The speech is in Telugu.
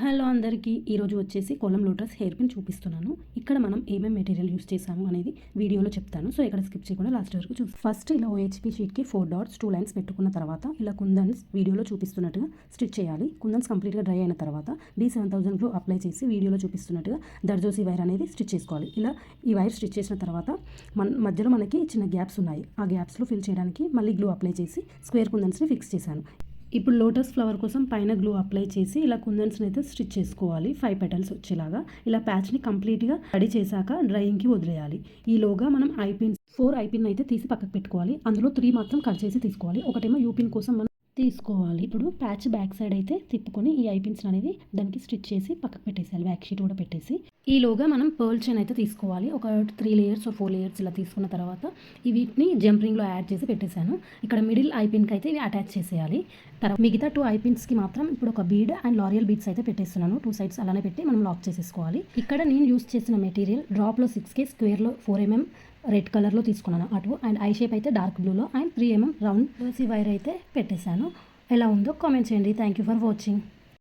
హలో అందరికీ ఈరోజు వచ్చేసి కోలం లోటస్ హెయిర్ పిన్ చూపిస్తున్నాను. ఇక్కడ మనం ఏమేమి మెటీరియల్ యూస్ చేసాము అనేది వీడియోలో చెప్తాను. సో ఇక్కడ స్కిప్ చేయకుండా లాస్ట్ వరకు చూసి ఫస్ట్ ఇలా OHP షీట్కి 4 డాట్స్ 2 లైన్స్ పెట్టుకున్న తర్వాత ఇలా కుందన్స్ వీడియోలో చూపిస్తున్నట్టుగా స్టిచ్ చేయాలి. కుందన్స్ కంప్లీట్గా డ్రై అయిన తర్వాత B7000 గ్లూ అప్లై చేసి వీడియోలో చూపిస్తున్నట్టుగా దర్జోసి వైర్ అనేది స్టిచ్ చేసుకోవాలి. ఇలా ఈ వైర్ స్టిచ్ చేసిన తర్వాత మధ్యలో మనకి చిన్న గ్యాప్స్ ఉన్నాయి. ఆ గ్యాప్స్లో ఫిల్ చేయడానికి మళ్ళీ గ్లూ అప్లై చేసి స్క్వేర్ కుందన్స్ని ఫిక్స్ చేశాను. ఇప్పుడు లోటస్ ఫ్లవర్ కోసం పైన గ్లూ అప్లై చేసి ఇలా కుందన్స్ని అయితే స్టిచ్ చేసుకోవాలి. 5 పెటల్స్ వచ్చేలాగా ఇలా ప్యాచ్ని కంప్లీట్గా రెడీ చేశాక డ్రైయింగ్కి వదిలేయాలి. ఈలోగా మనం ఐపిన్స్ 4 ఐపిన్ అయితే తీసి పక్కకు పెట్టుకోవాలి. అందులో 3 మాత్రం కట్ చేసి తీసుకోవాలి. ఒకటేమో యూపిన్ కోసం మనం తీసుకోవాలి. ఇప్పుడు ప్యాచ్ బ్యాక్ సైడ్ అయితే తిప్పుకొని ఈ ఐపిన్స్ అనేది దానికి స్టిచ్ చేసి పక్కకు పెట్టేసేయాలి. బ్యాక్ షీట్ కూడా పెట్టేసి ఈలోగా మనం పర్ల్ చైన్ అయితే తీసుకోవాలి. ఒక 3 లేయర్స్ 4 లేయర్స్ ఇలా తీసుకున్న తర్వాత వీటిని జంపరింగ్లో యాడ్ చేసి పెట్టేశాను. ఇక్కడ మిడిల్ ఐపిన్కి అయితే ఇవి అటాచ్ చేసేయాలి. తర్వాత మిగతా 2 ఐపిన్స్కి మాత్రం ఇప్పుడు ఒక బీడ్ అండ్ లారియల్ బీడ్స్ అయితే పెట్టేస్తున్నాను. 2 సైడ్స్ అలానే పెట్టి మనం లాక్ చేసేసుకోవాలి. ఇక్కడ నేను యూస్ చేసిన మెటీరియల్ డ్రాప్లో 6K, స్క్వేర్లో 4mm రెడ్ కలర్లో తీసుకున్నాను అటు, అండ్ ఐ షేప్ అయితే డార్క్ బ్లూలో, అండ్ 3mm రౌండ్ వైర్ అయితే పెట్టేశాను. ఎలా ఉందో కామెంట్ చేయండి. Thank you for watching.